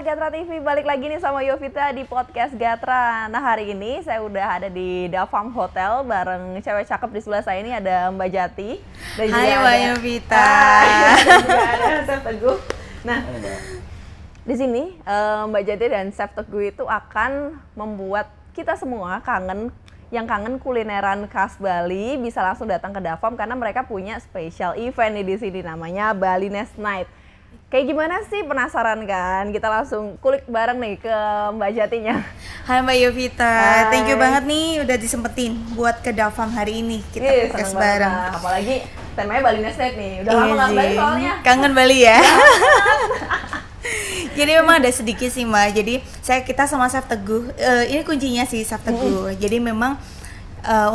Gatra TV, balik lagi nih sama Yovita di podcast Gatra. Nah hari ini saya udah ada di Davam Hotel bareng cewek cakep di sebelah saya ini ada Mbak Jati. Dan Hai Mbak Yovita. Dan juga ada Chef Teguh. Nah di sini Mbak Jati dan Chef Teguh itu akan membuat kita semua yang kangen kulineran khas Bali bisa langsung datang ke Davam karena mereka punya special event nih di sini namanya Balinese Night. Kayak gimana sih, penasaran kan? Kita langsung kulik bareng nih ke Mbak Jatinya. Hai Mbak Yovita, Hai. thank you banget nih udah disempetin buat ke Davam hari ini. Kita podcast bareng. Apalagi temanya Balinese Night nih, udah lama nggak Bali soalnya. Kangen Bali ya? Jadi memang ada sedikit sih Mbak, jadi kita sama Chef Teguh, ini kuncinya sih Chef Teguh. Jadi memang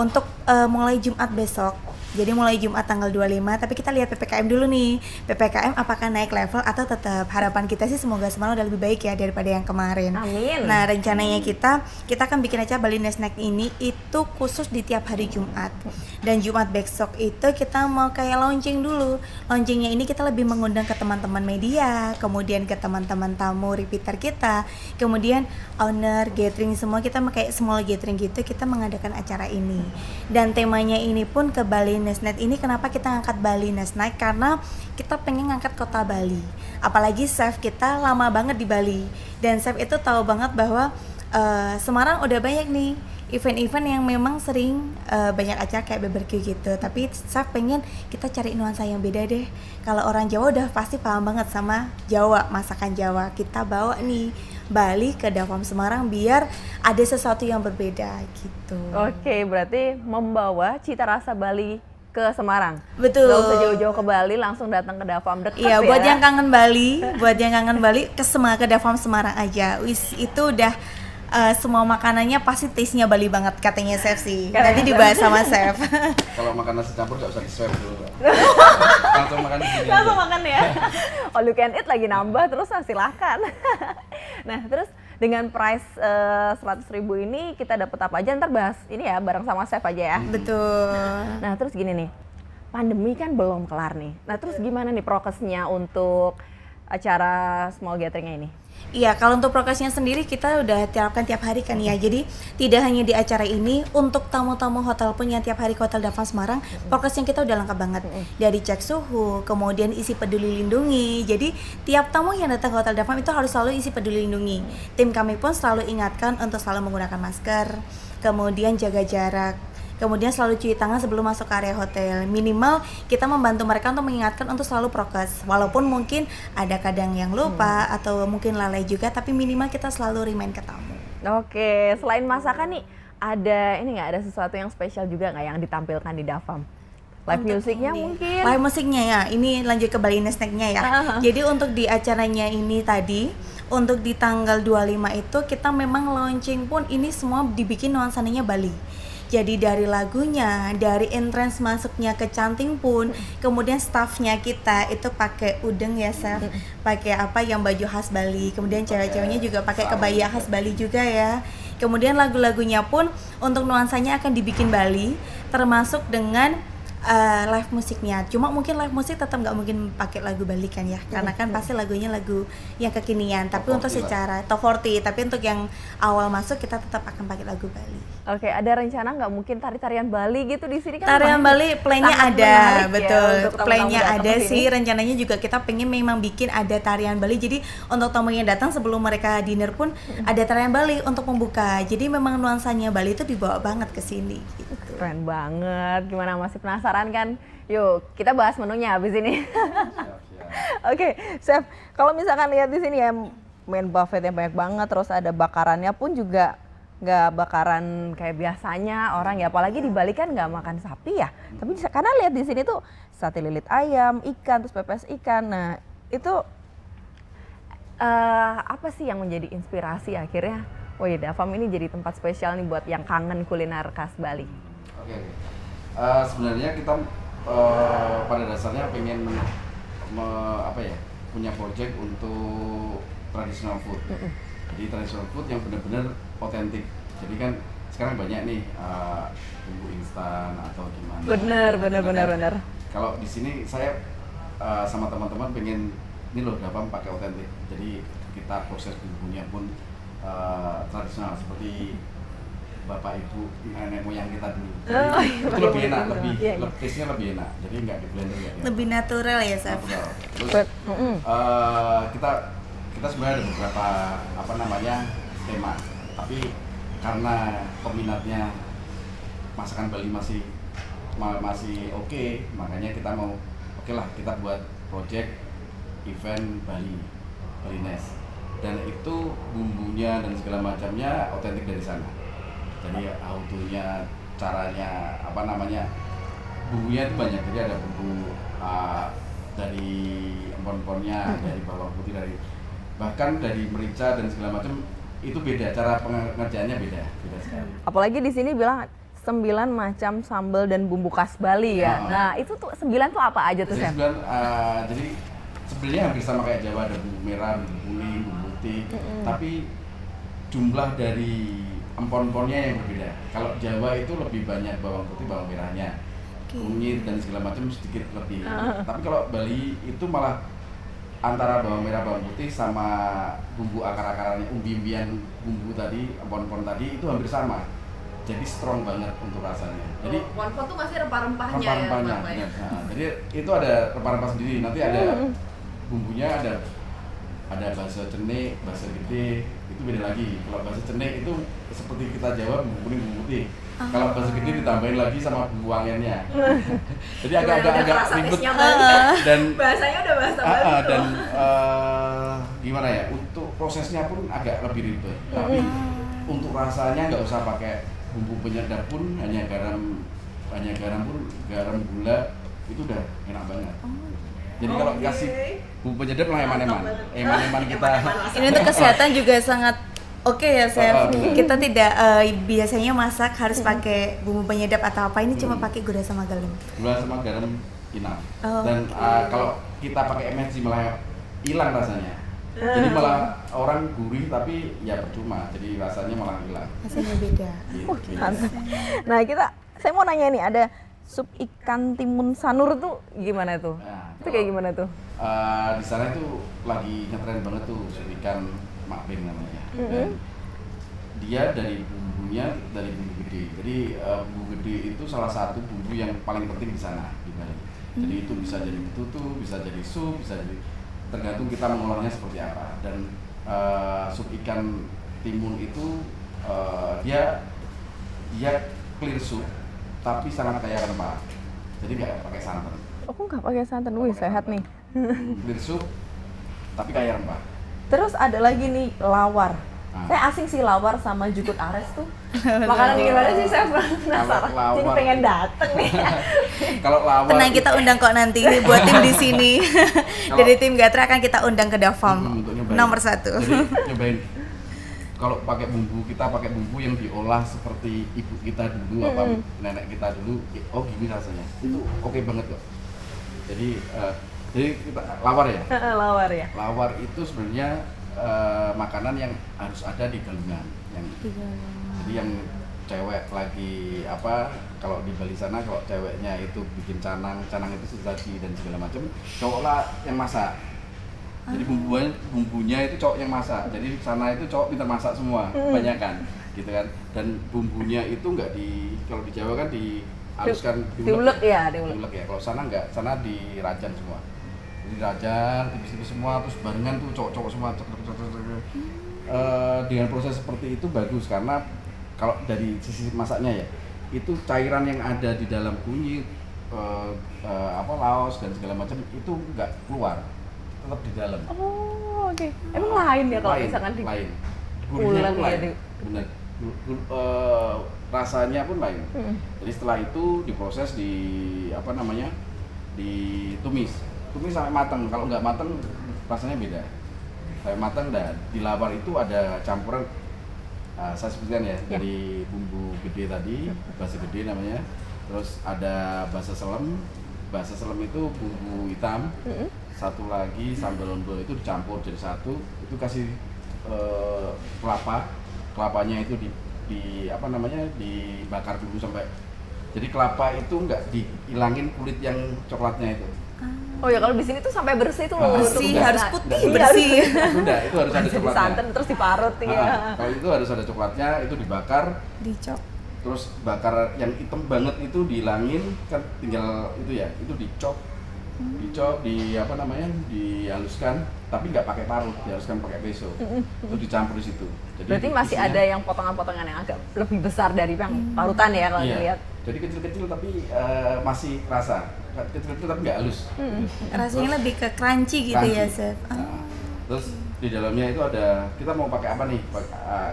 untuk mulai Jumat besok, jadi mulai Jumat tanggal 25, tapi kita lihat PPKM dulu nih. PPKM apakah naik level atau tetap? Harapan kita sih semoga semalam udah lebih baik ya daripada yang kemarin. Amin. Nah, rencananya kita akan bikin acara Balinese Night ini itu khusus di tiap hari Jumat. Dan Jumat besok itu kita mau kayak launching dulu. Launchingnya ini kita lebih mengundang ke teman-teman media, kemudian ke teman-teman tamu repeater kita, kemudian owner, gathering semua, kita kayak small gathering gitu, kita mengadakan acara ini. Dan temanya ini pun ke Balinese Night ini, kenapa kita ngangkat Balinese Night? Karena kita pengen ngangkat kota Bali. Apalagi chef kita lama banget di Bali. Dan chef itu tahu banget bahwa Semarang udah banyak nih event-event yang memang sering banyak acara kayak barbecue gitu. Tapi chef pengen kita cari nuansa yang beda deh. Kalau orang Jawa udah pasti paham banget sama Jawa, masakan Jawa. Kita bawa nih Bali ke Davam Semarang biar ada sesuatu yang berbeda gitu. Oke, berarti membawa cita rasa Bali ke Semarang. Betul. Gak usah jauh-jauh ke Bali, langsung datang ke Davam, deket Iya, ya. buat yang kangen Bali, ke Davam Semarang aja. Wis, itu udah semua makanannya pasti taste-nya Bali banget katanya chef sih. Nanti dibahas sama chef. Kalau makan nasi campur nggak usah di-swab dulu. Langsung makan di sini. Langsung makan ya. All you can eat lagi nambah terus silahkan. Nah terus dengan price 100.000 ini kita dapat apa aja, ntar bahas ini ya bareng sama chef aja ya. Betul. Nah terus gini nih, pandemi kan belum kelar nih. Nah terus gimana nih prokesnya untuk acara small gathering-nya ini? Iya, kalau untuk prokesnya sendiri kita udah terapkan tiap hari kan ya. Jadi tidak hanya di acara ini, untuk tamu-tamu hotel pun yang tiap hari ke Hotel Davam Semarang, prokesnya kita udah lengkap banget. Dari cek suhu, kemudian isi peduli lindungi. Jadi tiap tamu yang datang ke Hotel Davam itu harus selalu isi peduli lindungi. Tim kami pun selalu ingatkan untuk selalu menggunakan masker, kemudian jaga jarak, kemudian selalu cuci tangan sebelum masuk ke area hotel. Minimal kita membantu mereka untuk mengingatkan untuk selalu prokes. Walaupun mungkin ada kadang yang lupa atau mungkin lalai juga, tapi minimal kita selalu remind ke tamu. Oke, selain masakan nih, ada sesuatu yang spesial juga nggak yang ditampilkan di Davam? Live musiknya mungkin? Live musiknya ya, ini lanjut ke Balinese Night-nya ya. Jadi untuk di acaranya ini tadi, untuk di tanggal 25 itu kita memang launching pun ini semua dibikin nuansanya Bali. Jadi dari lagunya, dari entrance masuknya ke canting pun, kemudian staffnya kita itu pakai udeng ya chef, pakai apa yang baju khas Bali, kemudian cewek-ceweknya juga pakai kebaya khas Bali juga ya. Kemudian lagu-lagunya pun untuk nuansanya akan dibikin Bali, termasuk dengan live musiknya. Cuma mungkin live musik tetap nggak mungkin pakai lagu Bali kan ya, karena kan pasti lagunya lagu yang kekinian. Tapi untuk secara top 40, tapi untuk yang awal masuk kita tetap akan pakai lagu Bali. Oke, ada rencana nggak mungkin tarian Bali gitu di sini kan? Tarian Bali plan-nya ada, betul. Ya, plan-nya ada sih. Rencananya juga kita pengen memang bikin ada tarian Bali. Jadi untuk tamu yang datang sebelum mereka dinner pun ada tarian Bali untuk membuka. Jadi memang nuansanya Bali itu dibawa banget ke sini. Gitu. Keren banget. Gimana, masih penasaran kan? Yuk, kita bahas menunya habis ini. Oke, chef. Kalau misalkan lihat di sini ya, main buffetnya banyak banget, terus ada bakarannya pun juga nggak bakaran kayak biasanya orang ya, apalagi di Bali kan nggak makan sapi ya, tapi karena lihat di sini tuh sate lilit ayam, ikan, terus pepes ikan. Nah itu apa sih yang menjadi inspirasi akhirnya, oh ya Davam ini jadi tempat spesial nih buat yang kangen kuliner khas Bali? Oke. Sebenarnya kita pada dasarnya pengen punya project untuk traditional food. Jadi traditional food yang benar-benar otentik. Jadi kan sekarang banyak nih bumbu instan atau gimana. Bener. Kalau di sini saya sama teman-teman pengen ini loh Davam pakai otentik. Jadi kita proses bumbunya pun tradisional seperti bapak ibu nenek moyang kita dulu. Jadi itu lebih enak, taste-nya lebih enak. Jadi nggak di blender ya. Lebih natural ya, Chef. Natural. Terus kita sebenarnya ada beberapa tema, tapi karena peminatnya masakan Bali masih oke, makanya kita mau lah kita buat project event Balinese, dan itu bumbunya dan segala macamnya otentik dari sana. Jadi autonya, caranya bumbunya itu banyak. Jadi ada bumbu dari empon-emponnya, dari bawang putih, bahkan dari merica dan segala macam, itu beda, cara pengerjaannya beda sekali. Apalagi di sini bilang 9 macam sambal dan bumbu khas Bali ya. Nah, itu tuh 9 tuh apa aja tuh, Chef? Jadi sebenarnya hampir sama kayak Jawa, ada bumbu merah, bumbu kuning, bumbu putih, tapi jumlah dari empon-emponnya yang berbeda. Kalau Jawa itu lebih banyak bawang putih, bawang merahnya, kunyit dan segala macam sedikit lebih. Tapi kalau Bali itu malah antara bawang merah, bawang putih sama bumbu akar-akarannya, umbi-umbian bumbu tadi, empon-empon tadi itu hampir sama. Jadi strong banget untuk rasanya. Jadi empon tuh masih rempah-rempahnya ya. Nah, jadi itu ada rempah-rempah sendiri. Nanti ada bumbunya, ada bakso cenik, bakso gede, itu beda lagi. Kalau bakso cenik itu seperti kita Jawa, bumbu kuning, bumbu putih. Kalau bakso gede ditambahin lagi sama bumbu wangennya. Jadi agak ribet dan bahasanya udah bahasa Bali. Dan gimana ya? Untuk prosesnya pun agak lebih ribet. Tapi untuk rasanya nggak usah pakai bumbu penyedap pun, hanya garam pun, garam gula itu udah enak banget. Jadi kalau kasih bumbu penyedap lah eman-eman kita. Ini untuk kesehatan juga sangat oke ya, Chef. Kita tidak biasanya masak harus pakai bumbu penyedap atau apa, ini cuma pakai gula sama garam. Gula sama garam enough. Dan kalau kita pakai MSG malah hilang rasanya. Jadi malah orang gurih tapi ya percuma, jadi rasanya malah hilang. Rasanya beda. Mantap. Nah, saya mau nanya nih, ada sup ikan timun sanur tuh gimana tuh? Nah, itu kayak gimana tuh? Di sana itu lagi ngetren banget tuh sup ikan makbeng namanya. Dan dia dari bumbunya dari bumbu gede. Jadi bumbu gede itu salah satu bumbu yang paling penting di sana di Bali. Jadi itu bisa jadi betutu, bisa jadi sup, bisa jadi, tergantung kita mengolahnya seperti apa. Dan sup ikan timun itu dia clear soup tapi sangat kaya rempah. Jadi nggak pakai santan. Aku nggak pakai santan, wih sehat nih. Clear soup tapi kaya rempah. Terus ada lagi nih lawar. Saya asing sih lawar sama jukut ares tuh. Makanan gimana sih, saya penasaran. Jadi pengen dateng nih. Kalau lawar, tenang, kita undang kok nanti buat tim di sini. Dari tim Gatra akan kita undang ke Davam nomor 1. Jadi nyobain. Kalau pakai bumbu, kita pakai bumbu yang diolah seperti ibu kita dulu, apa nenek kita dulu. Oh gini rasanya. Itu oke banget kok. Jadi kita lawar ya. Lawar ya. Lawar itu sebenarnya makanan yang harus ada di Galungan. Jadi yang cewek lagi kalau di Bali sana, kalau ceweknya itu bikin canang itu sesaji dan segala macam, cowok lah yang masak. Jadi bumbunya itu cowok yang masak. Jadi sana itu cowok pintar masak semua, kebanyakan gitu kan. Dan bumbunya itu nggak kalau di Jawa kan dihaluskan, diulek ya. Kalau sana nggak, sana dirajan semua. Jadi rajang, tipis-tipis semua, terus barengan tuh cowok-cowok semua. Dengan proses seperti itu bagus, karena kalau dari sisi masaknya ya, itu cairan yang ada di dalam kunyit, laos dan segala macam itu nggak keluar, tetap di dalam. Oh, oke. Emang lain ya kalau misalkan lain. Gurihnya pun lain. Ya, Benar. Rasanya pun lain. Jadi setelah itu diproses ditumis sampai matang. Kalau nggak matang rasanya beda. Sampai matang, dan di lawar itu ada campuran saya sebutkan ya, dari bumbu gede tadi, basa gede namanya. Terus ada basa selem itu bumbu hitam. Satu lagi sambal londo, itu dicampur jadi satu. Itu kasih kelapanya itu dibakar dulu sampai Jadi kelapa itu nggak dihilangin kulit yang coklatnya itu. Oh ya, kalau di sini tuh sampai bersih tuh loh. Bersih, Untuk harus nggak- putih, iya, bersih. Udah, itu harus ada Jadi coklatnya. santan terus diparut ya. Kalau itu harus ada coklatnya, itu dibakar, Dicok. terus bakar yang hitam banget itu dihilangin, kan tinggal itu ya, itu dicop, di apa namanya, dihaluskan, tapi nggak pakai parut, dihaluskan pakai peso, itu dicampur di situ. Jadi Berarti masih isinya- ada yang potongan-potongan yang agak lebih besar dari yang parutan ya kalau Iya. dilihat. Jadi kecil-kecil tapi masih rasa, kecil-kecil tapi nggak halus. Rasanya lebih ke crunchy gitu ya, Chef. Nah, terus di dalamnya itu ada, kita mau pakai apa nih?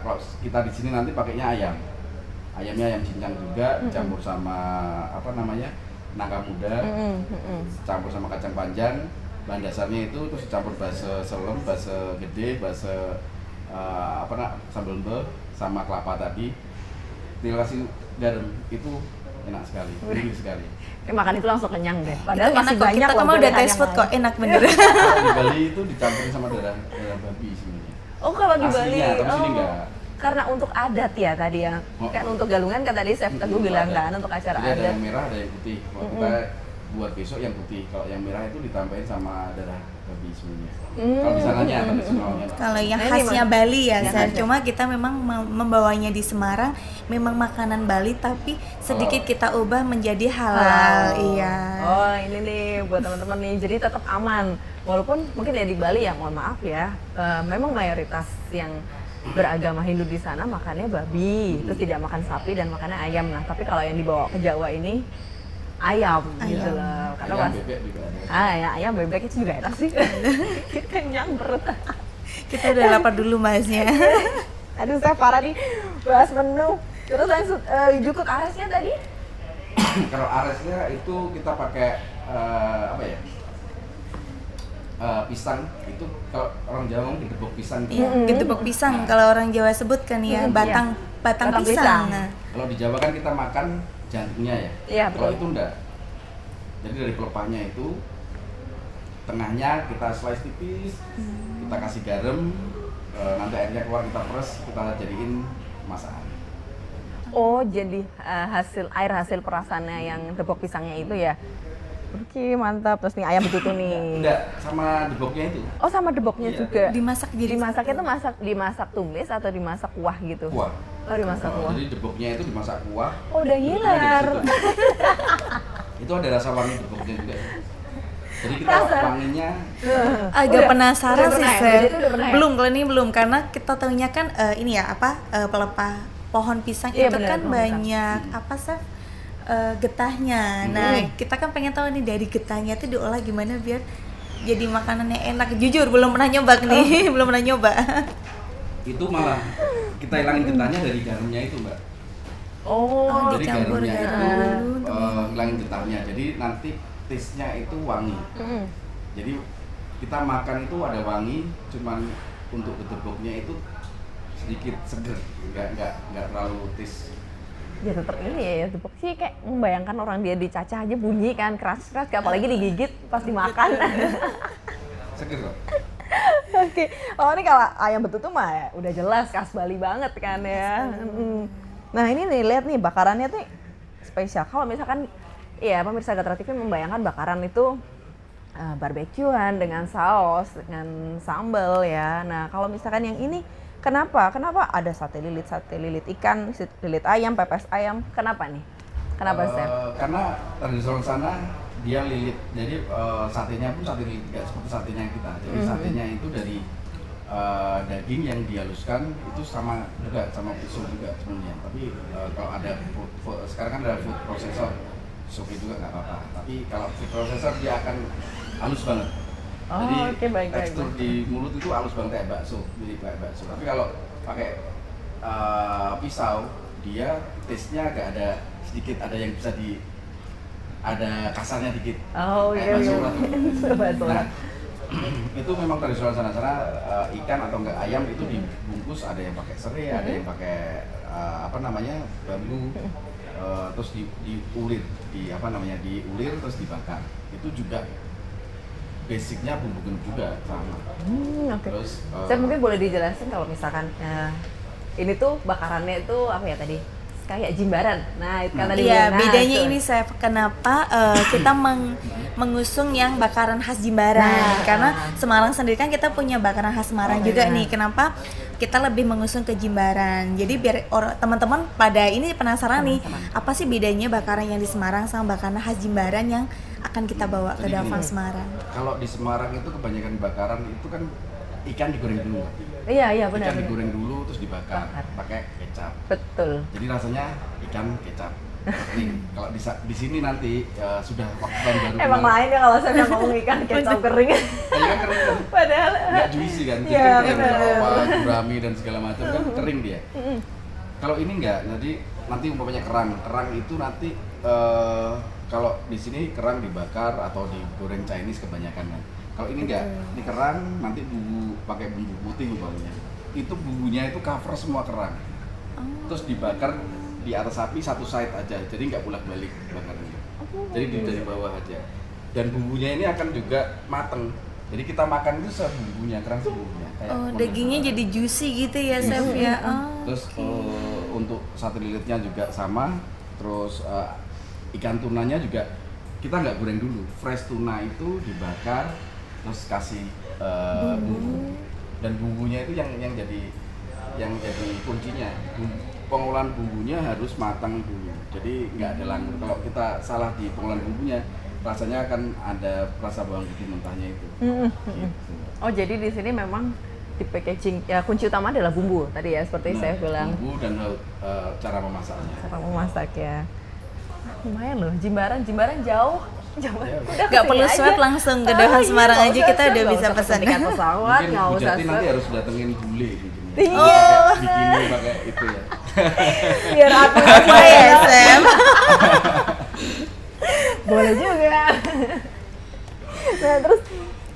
Kalau kita di sini nanti pakainya ayam. Ayamnya ayam cincang juga, dicampur sama apa namanya, nangka muda, campur sama kacang panjang. Bahan dasarnya itu terus dicampur base selem, base gede, base sambal be sama kelapa tadi. Tinggal kasih garam, itu enak sekali, gurih sekali. Makan itu langsung kenyang deh. Padahal Itu masih enak kok, banyak kita loh kan udah pilihan taste yang food kok, lain. enak bener. Kalau di Bali itu dicampurin sama darah babi sebenarnya. Oh kalau di Bali, Aslinya, tapi sini enggak. Karena untuk adat ya tadi ya. Kan untuk galungan kan tadi Chef Teguh bilang kan untuk acara Jadi ada adat. yang merah, ada yang putih. Kalau kita buat besok yang putih, kalau yang merah itu ditambahin sama darah babi sebenarnya. Kalau di sananya tradisionalnya. Kalau yang Nah, ini khasnya Mas. Bali ya, Yang Chef. khasnya. Cuma kita memang membawanya di Semarang, memang makanan Bali tapi sedikit kita ubah menjadi halal. Iya. Oh ini nih buat teman-teman nih, jadi tetap aman. Walaupun mungkin ya di Bali ya, mohon maaf ya, memang mayoritas yang beragama Hindu di sana makannya babi, terus tidak makan sapi dan makannya ayam. Nah tapi kalau yang dibawa ke Jawa ini ayam, gitu loh. Karena Ayam pas, bebek juga ada. ya ayam bebek itu juga enak sih. Kenyang perut. Kita udah lapar dulu Masnya. Aduh saya parah nih bahas menu. Terus langsung jukut aresnya tadi. Kalau aresnya itu kita pakai apa ya? Pisang itu kalau orang Jawa ngomong gedebok pisang. Iya, gedebok pisang kalau orang Jawa sebut kan ya, batang Batang pisang. pisang. Nah, Kalau di Jawa kan kita makan jantungnya ya. Iya, Kalau betul. itu enggak. Jadi dari pelepahnya itu tengahnya kita slice tipis, kita kasih garam, nanti airnya keluar kita peres, kita jadiin masakan. Oh, jadi air hasil perasannya yang debok pisangnya itu ya. Oke, mantap. Terus nih ayam betutu nih. Enggak, sama deboknya itu. Oh, sama deboknya Iya. juga. dimasak jadi Dimasaknya itu dimasak tumis atau dimasak kuah gitu? Kuah. Oh, dimasak kuah. Jadi deboknya itu dimasak kuah. Oh, udah Deboknya ngiler. ada di situ. Itu ada rasa wangi deboknya juga. Jadi kita wanginya agak Udah- penasaran udah sih, pernah ya? Chef. Jadi udah pernah ya? Belum, kalau ini belum karena kita tahunya kan ini ya pelepah pohon pisang Iya, itu benar, kan pohon pisang. banyak apa Chef? Getahnya. Nah, kita kan pengen tahu nih dari getahnya itu diolah gimana biar jadi makanannya enak. Jujur belum pernah nyoba nih, belum pernah nyoba. itu malah kita hilangin getahnya dari garamnya itu, Mbak. Oh, Jadi dicampur garamnya garam itu dulu, hilangin getahnya. Jadi nanti taste-nya itu wangi. mm. Jadi kita makan itu ada wangi, cuman untuk gedeboknya itu sedikit seger, nggak terlalu taste. Ya tetap ini ya, debok sih kayak membayangkan orang dia dicacah aja bunyi kan, keras-keras, apalagi digigit pas dimakan. Seger kok. Oke, oh ini kalau ayam betutu mah ya, udah jelas khas Bali banget kan ya. Nah ini nih, lihat nih bakarannya tuh spesial. Kalau misalkan, ya pemirsa Gatra TV membayangkan bakaran itu barbekyuan dengan saus, dengan sambal ya. Nah kalau misalkan yang ini, kenapa ada sate lilit ikan, lilit ayam, pepes ayam, kenapa nih? Kenapa Chef? Karena tradisional sana dia lilit, jadi satenya pun sate lilit, nggak seperti satenya kita. Jadi satenya itu dari daging yang dihaluskan itu sama juga sama pisau juga sebenarnya. Tapi kalau ada sekarang kan ada food processor, suki juga nggak apa-apa. Tapi kalau food processor dia akan halus banget. Oh, Jadi oke, baik. tekstur di mulut itu halus banget kayak bakso, mirip kayak bakso. Tapi kalau pakai pisau, dia taste-nya agak ada sedikit, ada yang bisa ada kasarnya dikit. Oh kayak iya, bakso iya. lah. Bakso lah. Nah, itu memang tradisional sana-sana ikan atau enggak ayam itu dibungkus, ada yang pakai serai, ada yang pakai bambu, terus diulir, diulir terus dibakar. Itu juga basicnya bumbu genep juga sama. Oke. Terus Chef mungkin boleh dijelasin kalau misalkan ini tuh bakarannya itu apa ya tadi? kayak Jimbaran. Nah, itu kan tadi Iya, nah, bedanya tuh. ini Chef, kenapa kita mengusung yang bakaran khas Jimbaran? Nah. Karena Semarang sendiri kan kita punya bakaran khas Semarang juga nih. Kenapa kita lebih mengusung ke Jimbaran? Jadi biar teman-teman pada ini penasaran nih, apa sih bedanya bakaran yang di Semarang sama bakaran khas Jimbaran yang akan kita bawa ke Jadi Davang gini, Semarang? Kalau di Semarang itu kebanyakan bakaran itu kan ikan digoreng dulu. Iya, benar. Ikan digoreng dulu terus dibakar pakai kecap. Betul. Jadi rasanya ikan kecap. Nih, kalau di sini nanti sudah waktu tahun baru. Emang lain ya kalau saya ngomong ikan kecap kering. Ikan kering kan. Padahal Nggak juicy kan. Jadi Iya, kan kering, benar. kalau apa gurami dan segala macam kan kering dia. Kalau ini enggak, jadi nanti umpamanya kerang itu nanti kalau di sini kerang dibakar atau digoreng Chinese kebanyakan kan. Kalau ini enggak, ini kerang nanti pakai bumbu putih umpamanya. Itu bumbunya itu cover semua kerang. Terus dibakar di atas api satu side aja, jadi nggak bolak-balik bakarnya. Jadi dari bawah aja. Dan bumbunya ini akan juga mateng. Jadi kita makan itu sebumbunya, kerang sebumbunya. Dagingnya jadi juicy gitu ya, Chef ya. Terus untuk sate lilitnya juga sama. Terus ikan tunanya juga kita nggak goreng dulu. Fresh tuna itu dibakar, terus kasih bumbu. Dan bumbunya itu yang jadi kuncinya. Pengolahan bumbunya harus matang dulu. Jadi nggak ada langgur. Kalau kita salah di pengolahan bumbunya, rasanya akan ada rasa bawang putih mentahnya itu. Gitu. Oh, jadi di sini memang di packaging ya kunci utama adalah bumbu tadi ya seperti saya bilang. Bumbu dan cara memasaknya. Cara memasak ya. Lumayan loh, Jimbaran jauh. Ya, Udah Nggak perlu kesini swab aja. langsung ke Davang Semarang nggak aja usah kita swab, udah nggak bisa usah pesan. tiket pesawat, Mungkin nggak Bu usah Jati nanti swab. harus datengin bule gitu. Iya. Pakai bikini pakai itu ya. Biar aku Apa ya, Chef? boleh juga. Nah terus,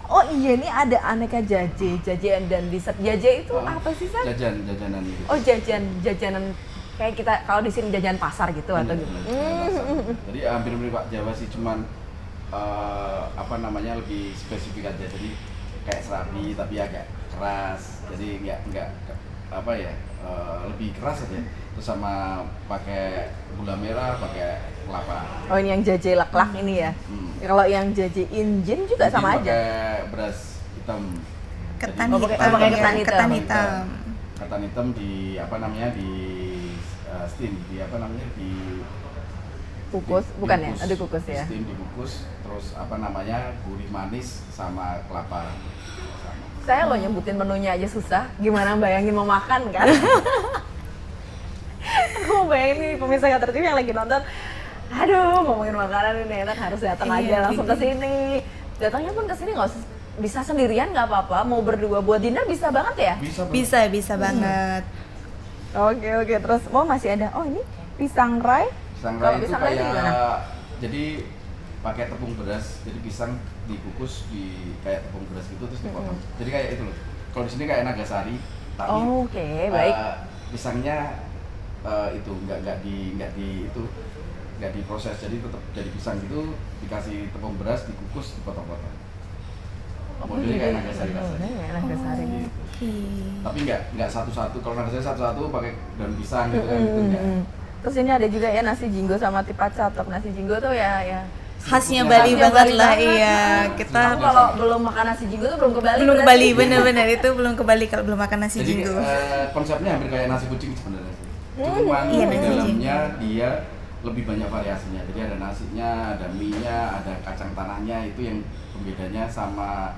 oh iya ini ada aneka jajan dan dessert. Jajan itu apa sih, San? Jajanan gitu. Oh jajanan kayak kita kalau di sini jajan pasar gitu atau gitu. Jadi hampir mirip Pak Jawa sih, cuman lebih spesifik aja. Jadi kayak serabi tapi agak keras. Jadi nggak lebih keras aja. Terus sama pakai gula merah, pakai kelapa. Oh ini yang jaje lak-lak ini ya. Kalau yang jaje injin juga Jadi sama aja. pakai beras hitam. Ketan Jadi- hitam. pakai ya, ketan hitam. Ketan hitam. Ketan hitam di steam, di Kukus, bukan ya? Ada kukus Di ya. steam, dikukus, terus gurih manis sama kelapa. Sama. Saya lo nyebutin menunya aja susah. Gimana bayangin mau makan kan? Aku mau bayangin nih pemirsa Gak Tertib yang lagi nonton. Aduh, ngomongin makanan ini enak harus datang aja Iya, langsung ke sini. Datangnya pun ke sini nggak usah bisa sendirian nggak apa-apa. Mau berdua buat dinner bisa banget ya? Bisa banget. Oke. Terus masih ada. Oh ini pisang rai. Pisang Kalau rai itu pisang rai itu kayak gimana? jadi pakai tepung beras. Jadi pisang dikukus di kayak tepung beras gitu terus dipotong. Jadi kayak itu loh. Kalau di sini kayak nagasari, tapi Oke, baik. pisangnya itu nggak diproses, jadi tetap jadi pisang gitu, dikasih tepung beras, dikukus, dipotong-potong. Modelnya kayak nagasari rasanya. Kayak nagasari. Gitu. Oke. Tapi nggak satu-satu. Kalau nagasari satu-satu pakai daun pisang gitu kan, itu enggak. Terus ini ada juga ya nasi jinggo sama tipat catok. Nasi jinggo tuh ya Khasnya Khasnya Bali Khasnya banget Bali lah, banget. iya. Aku Kita kalau belum makan nasi jinggo tuh belum ke Bali. belum ke berarti. Bali, bener-bener itu belum ke Bali kalau belum makan nasi Jadi jinggo. konsepnya hampir kayak nasi kucing sebenarnya sih. Iya, Cuman di nasi dalamnya dia lebih banyak variasinya. Jadi ada nasinya, ada mie-nya, ada kacang tanahnya, itu yang pembedanya sama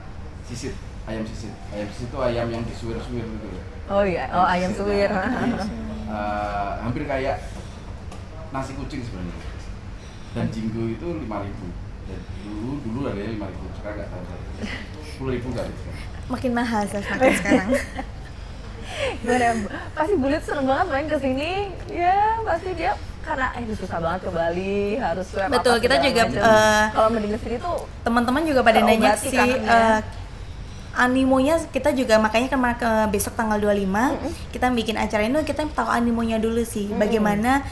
sisit, ayam sisit. Ayam sisit itu ayam yang disuir-suir gitu. Oh iya, ayam suwir. Jadi, hampir kayak nasi kucing sebenarnya. Dan jinggo itu 5.000. Dan dulu harganya 5.000, sekarang nggak tahu. 10.000 kali sekarang. Makin mahal saya makan sekarang. Gimana? Pasti Bulit seneng banget main ke sini. Ya, pasti dia karena susah banget ke Bali, harus swab Betul, apa kita segala juga, macam. Kalau mending ke sini tuh Teman-teman juga pada nanya terobati sih kangennya. animonya, kita juga makanya kan besok tanggal 25 kita bikin acara ini, kita tahu animonya dulu sih. Bagaimana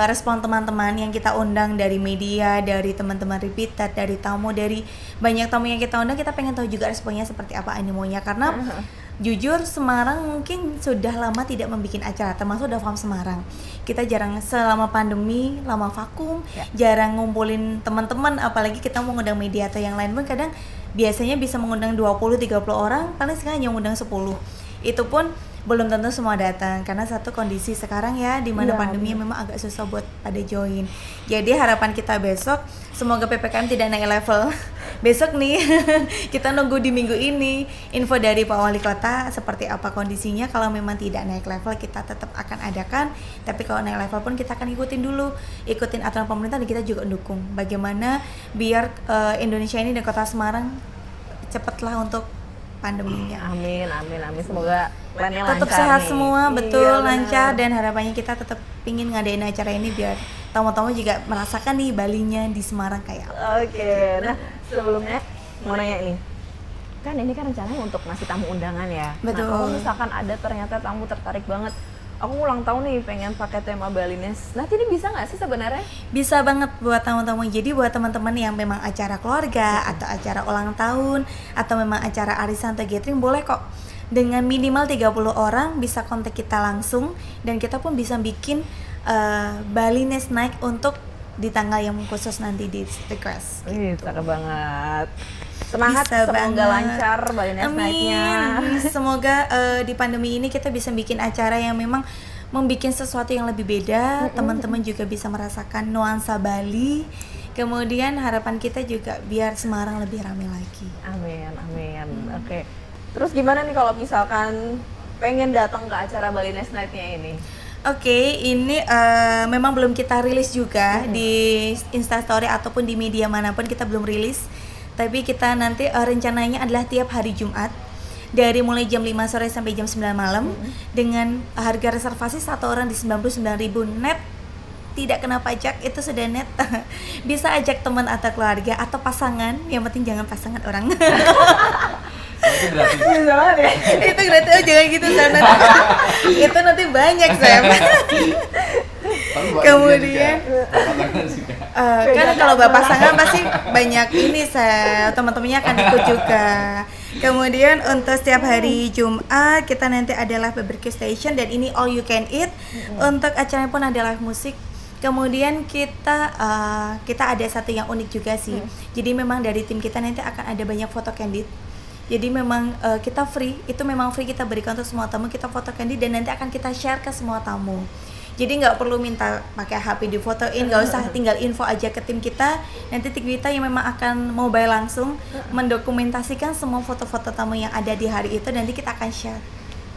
respon teman-teman yang kita undang dari media, dari teman-teman repeated, dari tamu, dari banyak tamu yang kita undang, kita pengen tahu juga responnya seperti apa animonya, karena Jujur Semarang mungkin sudah lama tidak membuat acara, termasuk Davam Semarang. Kita jarang selama pandemi, lama vakum, jarang ngumpulin teman-teman, apalagi kita mau ngundang media atau yang lain pun kadang biasanya bisa mengundang 20-30 orang, paling sekarang hanya ngundang 10. Itu pun belum tentu semua datang karena satu kondisi sekarang ya di mana pandemi memang agak susah buat pada join. Jadi harapan kita besok semoga PPKM tidak naik level. Besok nih kita nunggu di minggu ini info dari Pak Wali Kota seperti apa kondisinya. Kalau memang tidak naik level kita tetap akan adakan, tapi kalau naik level pun kita akan ikutin dulu, ikutin aturan pemerintah, dan kita juga dukung bagaimana biar Indonesia ini dan Kota Semarang cepatlah untuk pandeminya. Amin. Semoga plannya lancar. Tetap sehat nih. semua, Iya, betul, benar. lancar, dan harapannya kita tetap pingin ngadain acara ini biar tamu-tamu juga merasakan nih Balinya di Semarang kayak apa. Oke, nah sebelumnya mau nanya nih, kan ini kan rencananya untuk ngasih tamu undangan ya. Betul. Nah, kalau misalkan ada ternyata tamu tertarik banget, aku ulang tahun nih pengen pakai tema Balinese. Nah, ini bisa nggak sih sebenarnya? Bisa banget buat tamu-tamu. Jadi buat teman-teman yang memang acara keluarga atau acara ulang tahun atau memang acara arisan atau gathering boleh kok. Dengan minimal 30 orang bisa kontak kita langsung dan kita pun bisa bikin Balinese Night untuk di tanggal yang khusus nanti di request. Cakep banget. Semangat, Bisa semoga banget. lancar Balinese Night-nya. Amin. Semoga di pandemi ini kita bisa bikin acara yang memang membuat sesuatu yang lebih beda. Teman-teman juga bisa merasakan nuansa Bali. Kemudian harapan kita juga biar Semarang lebih ramai lagi. Amin. Oke. Terus gimana nih kalau misalkan pengen datang ke acara Balinese Night-nya ini? Oke, ini memang belum kita rilis juga di Instastory ataupun di media manapun, kita belum rilis. Tapi kita nanti rencananya adalah tiap hari Jumat dari mulai jam 5 sore sampai jam 9 malam dengan harga reservasi satu orang di 99.000 net, tidak kena pajak, itu sudah net. Bisa ajak teman atau keluarga atau pasangan, yang penting jangan pasangan orang. Itu gratis. Bisa banget ya? Itu gratis, oh jangan gitu sana. Itu nanti banyak Sam. Tapi buat Kemudian, dia juga, pasangan juga. kan kalau bapak pasangan pasti banyak ini saya teman-temannya akan ikut juga. Kemudian untuk setiap hari Jumat kita nanti adalah barbecue station dan ini all you can eat. Untuk acaranya pun ada live musik. Kemudian kita ada satu yang unik juga sih. Jadi memang dari tim kita nanti akan ada banyak foto candid. Jadi memang kita free, itu memang free kita berikan untuk semua tamu, kita foto candid dan nanti akan kita share ke semua tamu. Jadi nggak perlu minta pakai HP difotoin, nggak usah, tinggal info aja ke tim kita. Nanti tim kita yang memang akan mobile langsung mendokumentasikan semua foto-foto tamu yang ada di hari itu, nanti kita akan share.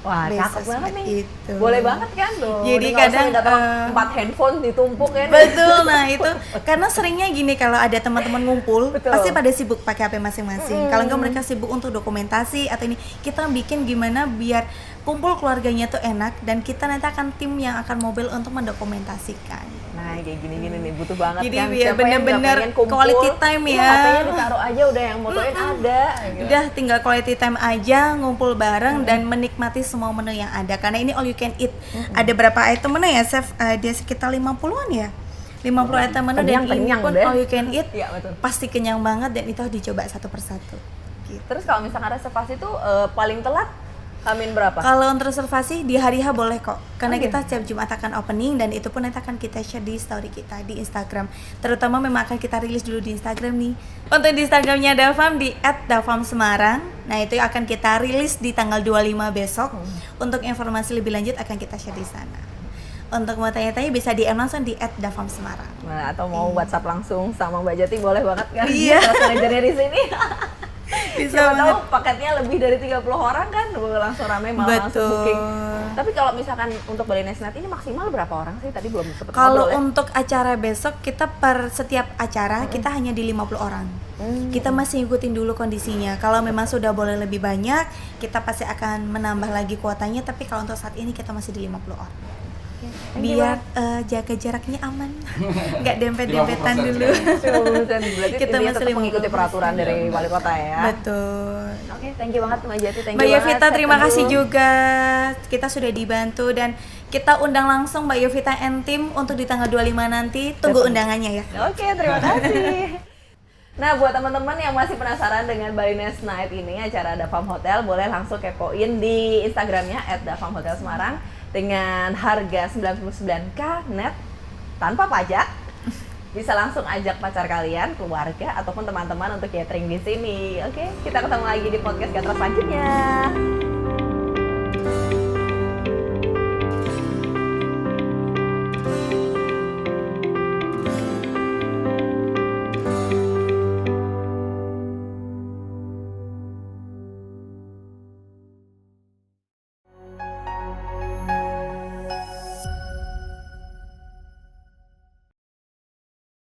Wah, cakep banget nih. Itu. Boleh banget kan tuh. Jadi Udah nggak usah kadang, datang 4 handphone ditumpuk kan. Betul, nah itu karena seringnya gini kalau ada teman-teman ngumpul Betul. pasti pada sibuk pakai HP masing-masing. Kalau enggak mereka sibuk untuk dokumentasi atau ini, kita bikin gimana biar kumpul keluarganya tuh enak dan kita nanti akan tim yang akan mobile untuk mendokumentasikan. Nah, kayak gini-gini nih butuh banget Jadi kan. biar Siapa yang nggak bener-bener pengen kumpul, quality time ya. HP-nya ditaruh aja udah yang motoin ada. Gitu. Udah tinggal quality time aja, ngumpul bareng dan menikmati semua menu yang ada. Karena ini all you can eat. Ada berapa item menu ya, Chef? Dia sekitar 50-an ya. 50 item menu dan ini Kenyang pun deh. all you can eat. Iya, betul. Pasti kenyang banget dan itu harus dicoba satu persatu. Gitu. Terus kalau misalkan reservasi tuh paling telat Hamin berapa? Kalau untuk reservasi di hari H boleh kok, karena Oke. kita setiap Jumat akan opening dan itu pun nanti akan kita share di story kita di Instagram. Terutama memang akan kita rilis dulu di Instagram nih. Untuk di Instagramnya Davam di @davamsemarang. Nah itu akan kita rilis di tanggal 25 besok. Untuk informasi lebih lanjut akan kita share di sana. Untuk mau tanya-tanya bisa DM langsung di @davamsemarang. Nah, atau mau WhatsApp langsung sama Mbak Jati boleh banget kan? Iya. Manajernya di sini. Bisa Siapa banget. tahu paketnya lebih dari 30 orang kan, langsung rame malah langsung Betul. booking. Tapi kalau misalkan untuk Balinese Night ini maksimal berapa orang sih? Tadi belum sempat Kalau ngobrol ya. untuk acara besok kita per setiap acara kita hanya di 50 orang. Kita masih ngikutin dulu kondisinya. Kalau memang sudah boleh lebih banyak, kita pasti akan menambah lagi kuotanya, tapi kalau untuk saat ini kita masih di 50 orang. Biar jaga jaraknya aman. Nggak dempet-dempetan 50% dulu. Berarti Kita intinya masih tetap mengikuti 50%. peraturan dari wali kota ya. Betul. Oke, thank you banget Mbak Jati, thank you Mbak banget. Yovita Chef terima kasih Teguh. juga. Kita sudah dibantu dan kita undang langsung Mbak Yovita and tim untuk di tanggal 25 nanti. Tunggu undangannya ya. Oke, terima kasih. Nah, buat teman-teman yang masih penasaran dengan Balinese Night ini, acara The Farm Hotel, boleh langsung kepoin di Instagramnya @thefarmhotelsemarang dengan harga 99k net tanpa pajak. Bisa langsung ajak pacar kalian, keluarga, ataupun teman-teman untuk catering di sini. Oke, kita ketemu lagi di podcast Gatra selanjutnya.